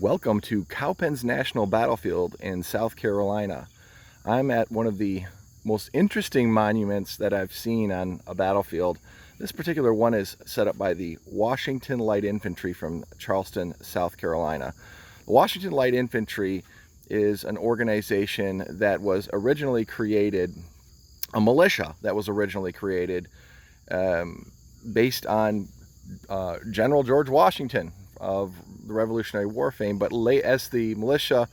Welcome to Cowpens National Battlefield in South Carolina. I'm at one of the most interesting monuments that I've seen on a battlefield. This particular one is set up by the Washington Light Infantry from Charleston, South Carolina. The Washington Light Infantry is an organization that was originally created, a militia that was originally created based on General George Washington of the Revolutionary War fame, but as the militia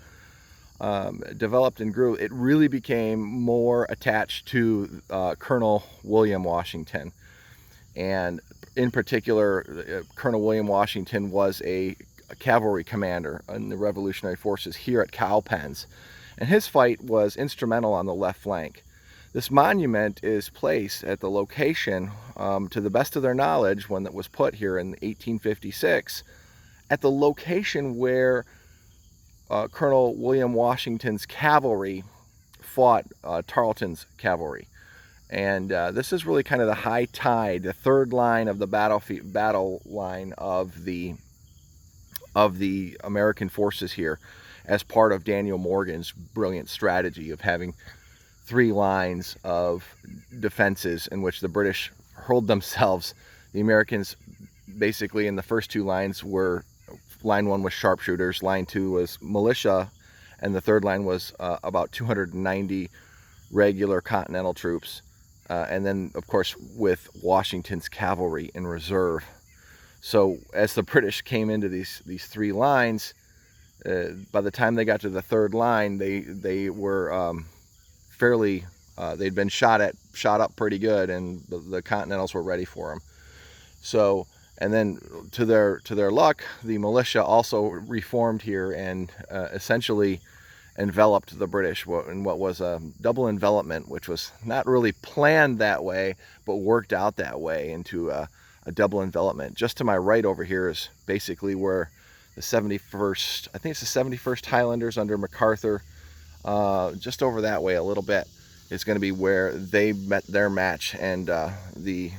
developed and grew, it really became more attached to Colonel William Washington. And in particular, Colonel William Washington was a cavalry commander in the Revolutionary forces here at Cowpens, and his fight was instrumental on the left flank. This monument is placed at the location, to the best of their knowledge, when it was put here in 1856, at the location where Colonel William Washington's cavalry fought Tarleton's cavalry. And this is really kind of the high tide, the third line of the battle line of the American forces here, as part of Daniel Morgan's brilliant strategy of having three lines of defenses in which the British hurled themselves. The Americans basically in the first two lines were, line one was sharpshooters, line two was militia, and the third line was about 290 regular Continental troops, and then of course with Washington's cavalry in reserve. So as the British came into these three lines, by the time they got to the third line, they were fairly, they'd been shot up pretty good, and the Continentals were ready for them. So, and then to their luck, the militia also reformed here and essentially enveloped the British in what was a double envelopment, which was not really planned that way, but worked out that way into a double envelopment. Just to my right over here is basically where the 71st, I think it's the 71st Highlanders under MacArthur, just over that way a little bit, is going to be where they met their match, and the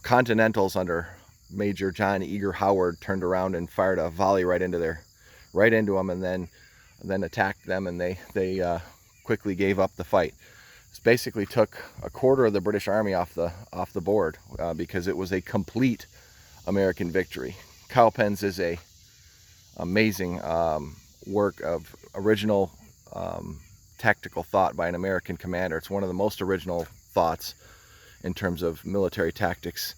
Continentals under Major John Eager Howard turned around and fired a volley right into them, and then attacked them, and they quickly gave up the fight. This basically took a quarter of the British Army off the board, because it was a complete American victory. Cowpens is a amazing work of original tactical thought by an American commander. It's one of the most original thoughts in terms of military tactics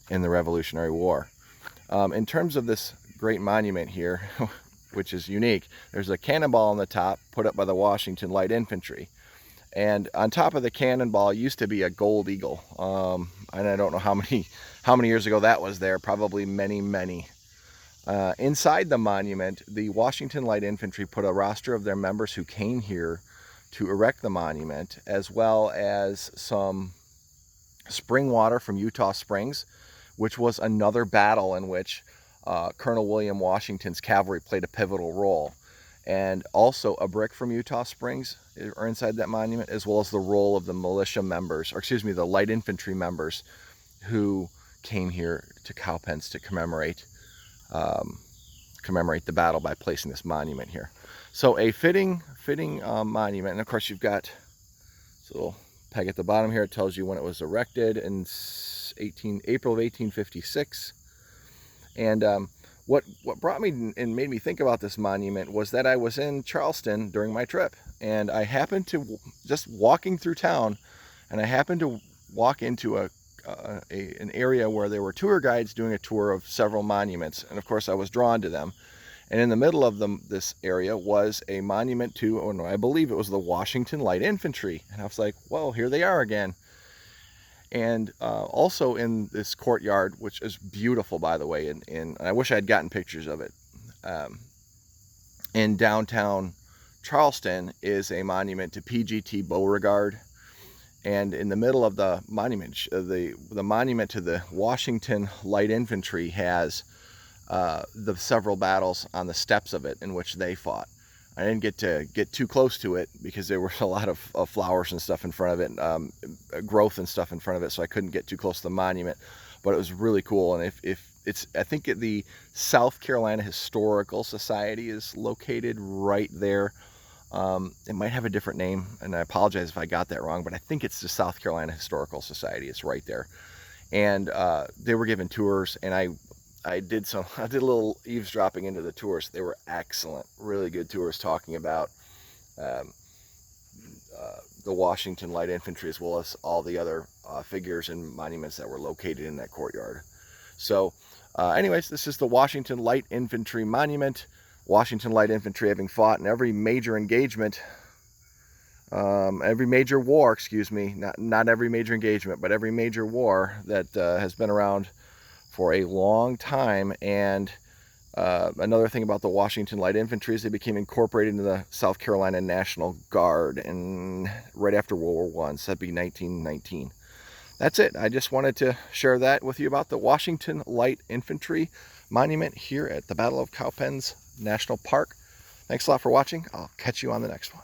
in the Revolutionary War. In terms of this great monument here, which is unique, there's a cannonball on the top put up by the Washington Light Infantry. And on top of the cannonball used to be a gold eagle. And I don't know how many years ago that was there, probably many. Inside the monument, the Washington Light Infantry put a roster of their members who came here to erect the monument, as well as some spring water from Utah Springs, which was another battle in which Colonel William Washington's cavalry played a pivotal role. And also a brick from Utah Springs are inside that monument, as well as the role of the militia members, or excuse me, the light infantry members who came here to Cowpens to commemorate the battle by placing this monument here. So a fitting monument. And of course you've got this little peg at the bottom here. It tells you when it was erected in April of 1856. And what brought me and made me think about this monument was that I was in Charleston during my trip, and I happened to, just walking through town, and I happened to walk into an area where there were tour guides doing a tour of several monuments, and of course I was drawn to them. And in the middle of this area was a monument to, oh no, I believe it was the Washington Light Infantry, and I was like, well, here they are again. And also in this courtyard, which is beautiful, by the way, and I wish I had gotten pictures of it, in downtown Charleston is a monument to PGT Beauregard. And in the middle of the monument, the monument to the Washington Light Infantry has the several battles on the steps of it in which they fought. I didn't get too close to it because there were a lot of flowers and stuff in front of it, growth and stuff in front of it, so I couldn't get too close to the monument. But it was really cool, and if I think the South Carolina Historical Society is located right there. It might have a different name, and I apologize if I got that wrong, but I think it's the South Carolina Historical Society. It's right there. And they were giving tours, and I did a little eavesdropping into the tours. They were excellent, really good tours, talking about the Washington Light Infantry, as well as all the other figures and monuments that were located in that courtyard. So anyways, this is the Washington Light Infantry Monument. Washington Light Infantry having fought in every major engagement, every major war, excuse me, not every major engagement, but every major war that has been around for a long time. And another thing about the Washington Light Infantry is they became incorporated into the South Carolina National Guard, and right after World War I, so that'd be 1919. That's it. I just wanted to share that with you about the Washington Light Infantry Monument here at the Battle of Cowpens National Park. Thanks a lot for watching. I'll catch you on the next one.